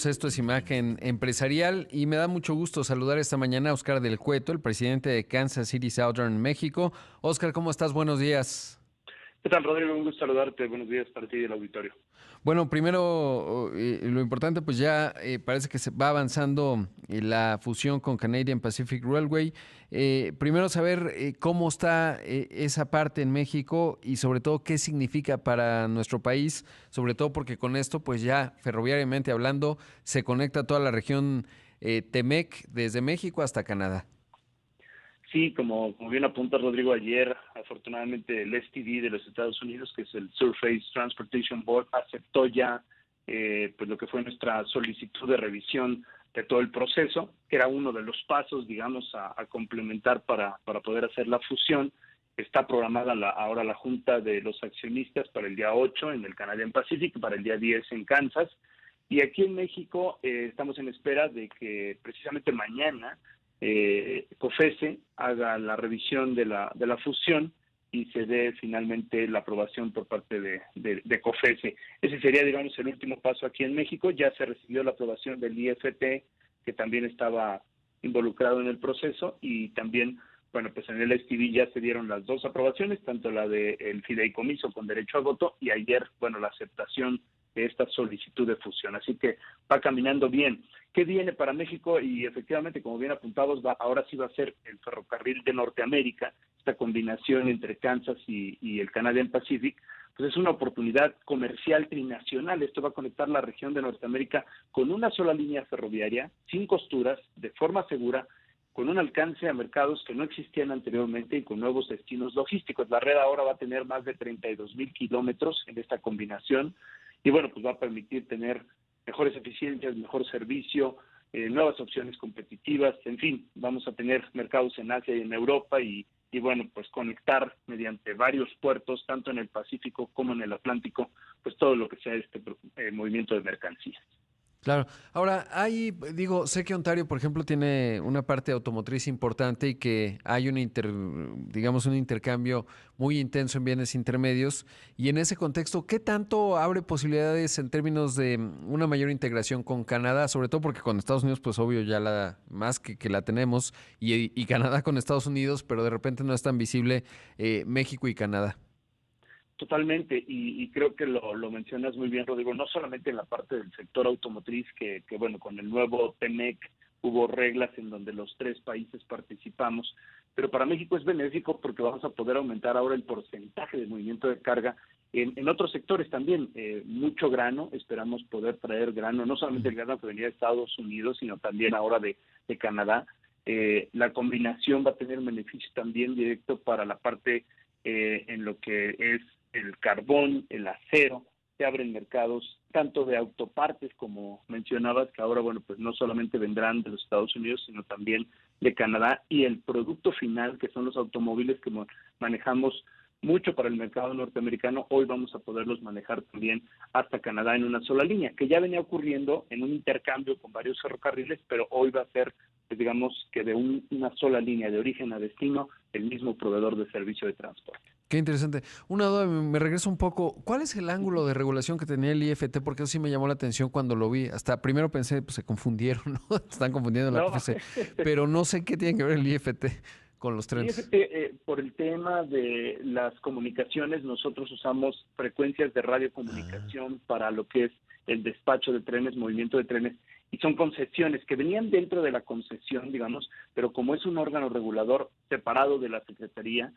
Esto es Imagen Empresarial y me da mucho gusto saludar esta mañana a Oscar del Cueto, el presidente de Kansas City Southern México. Oscar, ¿cómo estás? Buenos días. ¿Qué tal, Rodrigo? Un gusto saludarte. Buenos días para ti y el auditorio. Bueno, primero, lo importante, pues ya parece que se va avanzando la fusión con Canadian Pacific Railway. Primero saber cómo está esa parte en México y sobre todo qué significa para nuestro país, sobre todo porque con esto, pues ya ferroviariamente hablando, se conecta toda la región Temec desde México hasta Canadá. Sí, como bien apunta Rodrigo, ayer afortunadamente el STB de los Estados Unidos, que es el Surface Transportation Board, aceptó ya pues lo que fue nuestra solicitud de revisión de todo el proceso, que era uno de los pasos, digamos, a complementar para poder hacer la fusión. Está programada ahora la junta de los accionistas para el día 8 en el Canadian Pacific, para el día 10 en Kansas. Y aquí en México estamos en espera de que precisamente mañana COFECE haga la revisión de la fusión y se dé finalmente la aprobación por parte de COFECE. Ese sería, digamos, el último paso aquí en México. Ya se recibió la aprobación del IFT, que también estaba involucrado en el proceso, y también, bueno, pues en el STB ya se dieron las dos aprobaciones, tanto la del fideicomiso con derecho a voto y ayer, bueno, la aceptación de esta solicitud de fusión. Así que va caminando bien. ¿Qué viene para México? Y efectivamente, como bien apuntados, ahora sí va a ser el ferrocarril de Norteamérica, esta combinación entre Kansas y el Canadian Pacific. Pues es una oportunidad comercial trinacional. Esto va a conectar la región de Norteamérica con una sola línea ferroviaria, sin costuras, de forma segura, con un alcance a mercados que no existían anteriormente y con nuevos destinos logísticos. La red ahora va a tener más de 32,000 kilómetros en esta combinación y bueno, pues va a permitir tener mejores eficiencias, mejor servicio, nuevas opciones competitivas, en fin, vamos a tener mercados en Asia y en Europa y bueno, pues conectar mediante varios puertos, tanto en el Pacífico como en el Atlántico, pues todo lo que sea este movimiento de mercancías. Claro. Ahora, digo, sé que Ontario, por ejemplo, tiene una parte automotriz importante y que hay digamos, un intercambio muy intenso en bienes intermedios. Y en ese contexto, ¿qué tanto abre posibilidades en términos de una mayor integración con Canadá? Sobre todo porque con Estados Unidos, pues obvio, ya más que la tenemos, y Canadá con Estados Unidos, pero de repente no es tan visible México y Canadá. Totalmente, y creo que lo mencionas muy bien, Rodrigo, no solamente en la parte del sector automotriz, que bueno, con el nuevo TEMEC hubo reglas en donde los tres países participamos, pero para México es benéfico porque vamos a poder aumentar ahora el porcentaje de movimiento de carga en otros sectores también. Mucho grano, esperamos poder traer grano, no solamente el grano que venía de Estados Unidos, sino también ahora de Canadá. La combinación va a tener un beneficio también directo para la parte en lo que es el carbón, el acero. Se abren mercados tanto de autopartes como mencionabas, que ahora, bueno, pues no solamente vendrán de los Estados Unidos, sino también de Canadá, y el producto final, que son los automóviles que manejamos mucho para el mercado norteamericano, hoy vamos a poderlos manejar también hasta Canadá en una sola línea, que ya venía ocurriendo en un intercambio con varios ferrocarriles, pero hoy va a ser, pues digamos, que de una sola línea de origen a destino, el mismo proveedor de servicio de transporte. Qué interesante. Una duda, me regreso un poco. ¿Cuál es el ángulo de regulación que tenía el IFT? Porque eso sí me llamó la atención cuando lo vi. Hasta primero pensé, pues se confundieron, ¿no? Están confundiendo la No, COFECE. Pero no sé qué tiene que ver el IFT con los trenes. fíjate, por el tema de las comunicaciones, nosotros usamos frecuencias de radiocomunicación para lo que es el despacho de trenes, movimiento de trenes, y son concesiones que venían dentro de la concesión, digamos, pero como es un órgano regulador separado de la Secretaría,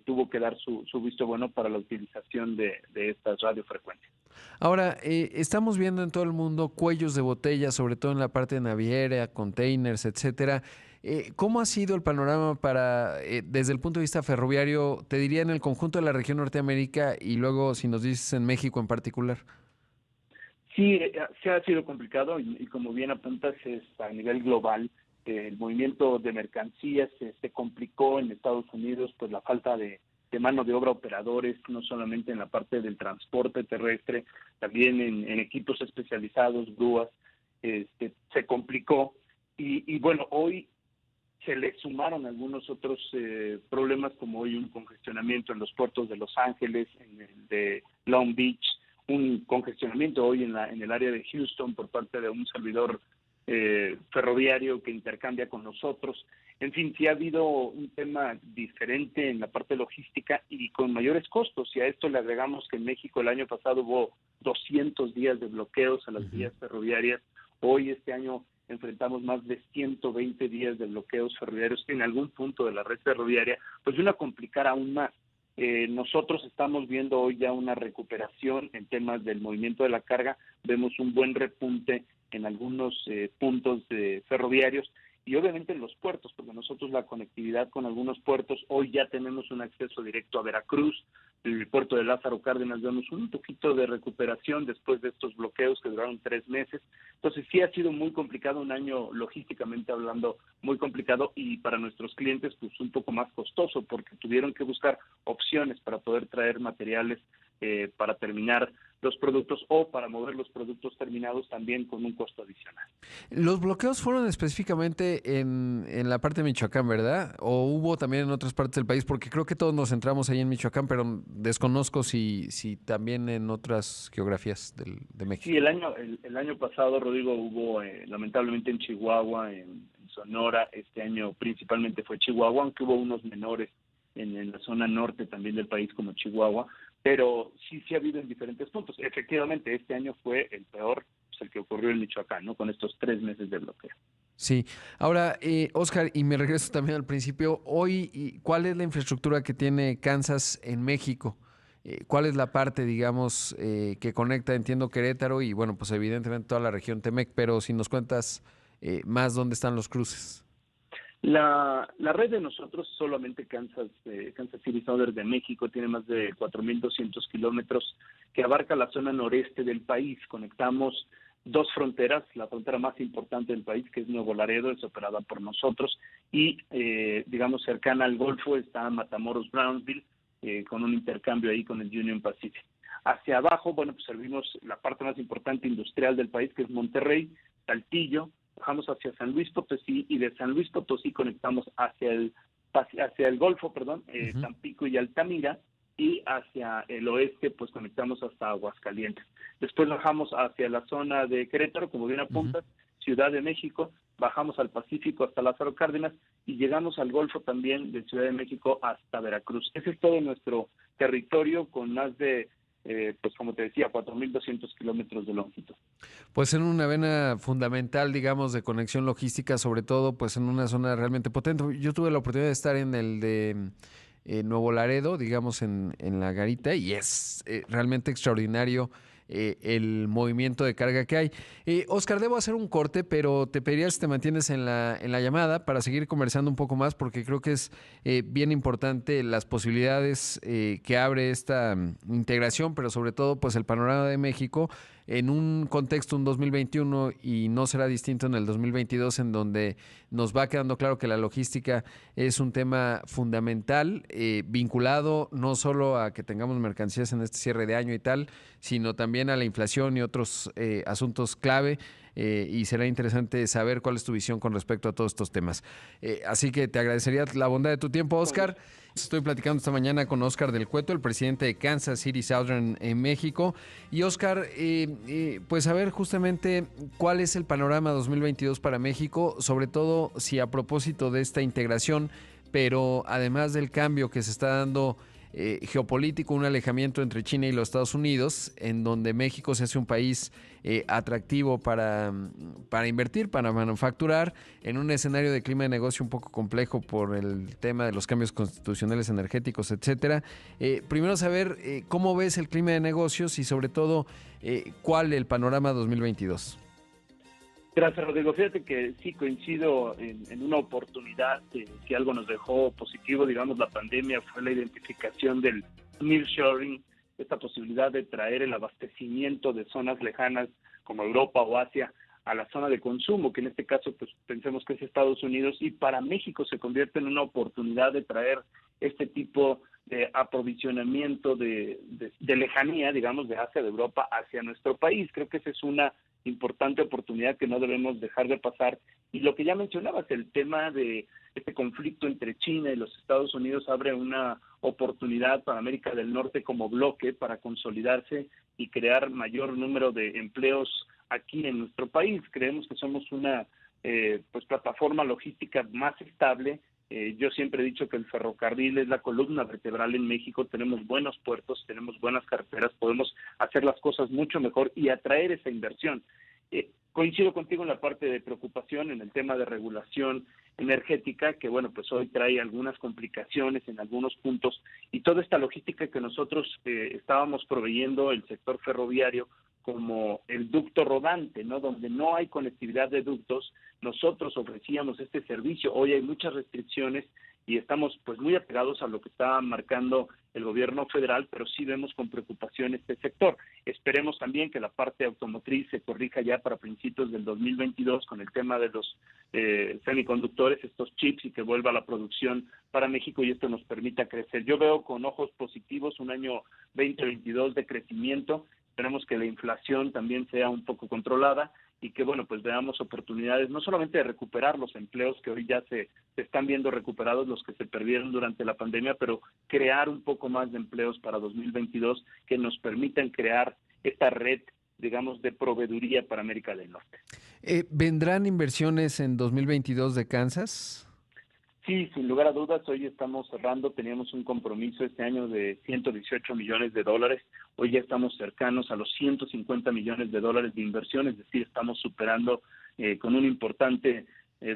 tuvo que dar su visto bueno para la utilización de estas radiofrecuencias. Ahora, estamos viendo en todo el mundo cuellos de botella, sobre todo en la parte naviera, containers, etcétera. ¿Cómo ha sido el panorama desde el punto de vista ferroviario, te diría en el conjunto de la región Norteamérica y luego, si nos dices, en México en particular? Sí, se ha sido complicado y como bien apuntas, es a nivel global. El movimiento de mercancías se complicó en Estados Unidos, pues la falta de mano de obra operadores, no solamente en la parte del transporte terrestre, también en equipos especializados, grúas, se complicó. Y bueno, hoy se le sumaron algunos otros problemas, como hoy un congestionamiento en los puertos de Los Ángeles, en el de Long Beach, un congestionamiento hoy en el área de Houston por parte de un servidor ferroviario que intercambia con nosotros. En fin, sí ha habido un tema diferente en la parte logística y con mayores costos. Y a esto le agregamos que en México el año pasado hubo 200 días de bloqueos a las vías ferroviarias. Hoy, este año, enfrentamos más de 120 días de bloqueos ferroviarios en algún punto de la red ferroviaria, pues vino a complicar aún más. Nosotros estamos viendo hoy ya una recuperación en temas del movimiento de la carga, vemos un buen repunte en algunos puntos ferroviarios y obviamente en los puertos, porque nosotros la conectividad con algunos puertos, hoy ya tenemos un acceso directo a Veracruz, el puerto de Lázaro Cárdenas vemos un poquito de recuperación después de estos bloqueos que duraron 3 meses. Entonces sí ha sido muy complicado, un año logísticamente hablando muy complicado y para nuestros clientes pues un poco más costoso porque tuvieron que buscar opciones para poder traer materiales para terminar los productos o para mover los productos terminados también con un costo adicional. Los bloqueos fueron específicamente en la parte de Michoacán, ¿verdad? ¿O hubo también en otras partes del país? Porque creo que todos nos centramos ahí en Michoacán, pero desconozco si también en otras geografías de Sí, México. el año pasado, Rodrigo, hubo lamentablemente en Chihuahua, en Sonora, este año principalmente fue Chihuahua, aunque hubo unos menores en la zona norte también del país como Chihuahua, pero sí ha habido en diferentes puntos. Efectivamente, este año fue el peor, pues, el que ocurrió en Michoacán, ¿no? Con estos 3 meses de bloqueo. Sí. Ahora, Oscar, y me regreso también al principio, hoy, ¿cuál es la infraestructura que tiene Kansas en México? ¿Cuál es la parte, digamos, que conecta, entiendo, Querétaro y, bueno, pues evidentemente toda la región Temec, pero si nos cuentas más dónde están los cruces? La red de nosotros, solamente Kansas City Southern de México, tiene más de 4.200 kilómetros que abarca la zona noreste del país. Conectamos 2 fronteras, la frontera más importante del país, que es Nuevo Laredo, es operada por nosotros, y digamos cercana al Golfo está Matamoros Brownsville, con un intercambio ahí con el Union Pacific. Hacia abajo, bueno, pues servimos la parte más importante industrial del país, que es Monterrey, Saltillo, bajamos hacia San Luis Potosí y de San Luis Potosí conectamos hacia el Golfo, Ujú. Tampico y Altamira, y hacia el oeste pues conectamos hasta Aguascalientes. Después bajamos hacia la zona de Querétaro, como bien Ujú. apuntas, Ciudad de México, bajamos al Pacífico hasta Lázaro Cárdenas y llegamos al Golfo también de Ciudad de México hasta Veracruz. Ese es todo nuestro territorio con más de, pues como te decía, 4.200 kilómetros de longitud. Pues en una vena fundamental, digamos, de conexión logística, sobre todo, pues en una zona realmente potente. Yo tuve la oportunidad de estar en el de Nuevo Laredo, digamos, en la garita, y es realmente extraordinario el movimiento de carga que hay. Oscar, debo hacer un corte, pero te pediría si te mantienes en la llamada para seguir conversando un poco más, porque creo que es bien importante las posibilidades que abre esta integración, pero sobre todo, pues el panorama de México en un contexto, un 2021, y no será distinto en el 2022, en donde nos va quedando claro que la logística es un tema fundamental, vinculado no solo a que tengamos mercancías en este cierre de año y tal, sino también a la inflación y otros asuntos clave. Y será interesante saber cuál es tu visión con respecto a todos estos temas. Así que te agradecería la bondad de tu tiempo, Con Oscar. gusto. Estoy platicando esta mañana con Oscar del Cueto, el presidente de Kansas City Southern en México. Y Oscar, pues a ver justamente cuál es el panorama 2022 para México, sobre todo si a propósito de esta integración, pero además del cambio que se está dando geopolítico, un alejamiento entre China y los Estados Unidos, en donde México se hace un país atractivo para invertir, para manufacturar, en un escenario de clima de negocio un poco complejo por el tema de los cambios constitucionales energéticos, etcétera. Primero saber cómo ves el clima de negocios y sobre todo cuál el panorama 2022. Gracias, Rodrigo. Fíjate que sí coincido en una oportunidad, si algo nos dejó positivo, digamos, la pandemia fue la identificación del nearshoring, esta posibilidad de traer el abastecimiento de zonas lejanas como Europa o Asia a la zona de consumo, que en este caso pues pensemos que es Estados Unidos, y para México se convierte en una oportunidad de traer este tipo de aprovisionamiento de lejanía, digamos, de Asia, de Europa hacia nuestro país. Creo que esa es una importante oportunidad que no debemos dejar de pasar. Y lo que ya mencionabas, el tema de este conflicto entre China y los Estados Unidos abre una oportunidad para América del Norte como bloque para consolidarse y crear mayor número de empleos aquí en nuestro país. Creemos que somos una pues plataforma logística más estable. Yo siempre he dicho que el ferrocarril es la columna vertebral en México. Tenemos buenos puertos, tenemos buenas carreteras, podemos hacer las cosas mucho mejor y atraer esa inversión. Coincido contigo en la parte de preocupación en el tema de regulación energética, que bueno, pues hoy trae algunas complicaciones en algunos puntos, y toda esta logística que nosotros estábamos proveyendo el sector ferroviario como el ducto rodante, ¿no? Donde no hay conectividad de ductos, nosotros ofrecíamos este servicio. Hoy hay muchas restricciones y estamos pues muy apegados a lo que está marcando el gobierno federal, pero sí vemos con preocupación este sector. Esperemos también que la parte automotriz se corrija ya para principios del 2022 con el tema de los semiconductores, estos chips, y que vuelva la producción para México y esto nos permita crecer. Yo veo con ojos positivos un año 2022 de crecimiento. Esperemos que la inflación también sea un poco controlada y que, bueno, pues veamos oportunidades no solamente de recuperar los empleos que hoy ya se están viendo recuperados, los que se perdieron durante la pandemia, pero crear un poco más de empleos para 2022 que nos permitan crear esta red, digamos, de proveeduría para América del Norte. ¿Vendrán inversiones en 2022 de Kansas? Sí, sin lugar a dudas, hoy estamos cerrando, teníamos un compromiso este año de $118 millones, hoy ya estamos cercanos a los $150 millones de inversión, es decir, estamos superando con un importante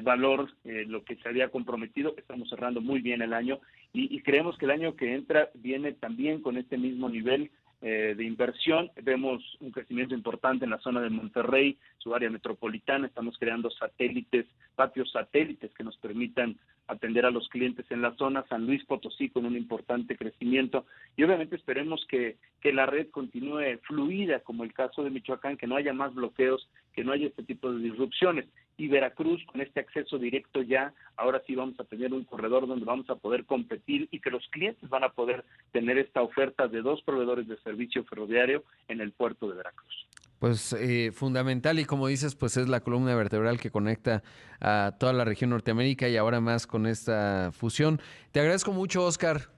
valor lo que se había comprometido. Estamos cerrando muy bien el año y creemos que el año que entra viene también con este mismo nivel de inversión. Vemos un crecimiento importante en la zona de Monterrey, su área metropolitana. Estamos creando satélites, patios satélites que nos permitan atender a los clientes en la zona. San Luis Potosí con un importante crecimiento y obviamente esperemos que la red continúe fluida, como el caso de Michoacán, que no haya más bloqueos, que no haya este tipo de disrupciones. Y Veracruz, con este acceso directo ya, ahora sí vamos a tener un corredor donde vamos a poder competir y que los clientes van a poder tener esta oferta de 2 proveedores de servicio ferroviario en el puerto de Veracruz. Pues fundamental y como dices, pues es la columna vertebral que conecta a toda la región Norteamérica y ahora más con esta fusión. Te agradezco mucho, Oscar.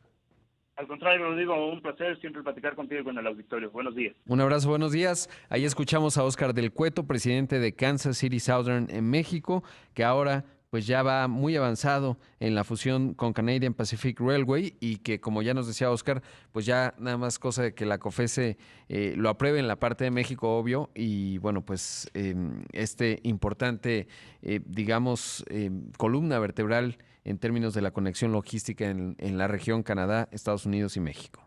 Al contrario, lo digo, un placer siempre platicar contigo y con el auditorio. Buenos días. Un abrazo, buenos días. Ahí escuchamos a Oscar del Cueto, presidente de Kansas City Southern en México, que ahora pues ya va muy avanzado en la fusión con Canadian Pacific Railway y que, como ya nos decía Oscar, pues ya nada más cosa de que la COFESE lo apruebe en la parte de México, obvio, y bueno, pues este importante, digamos, columna vertebral en términos de la conexión logística en la región Canadá, Estados Unidos y México.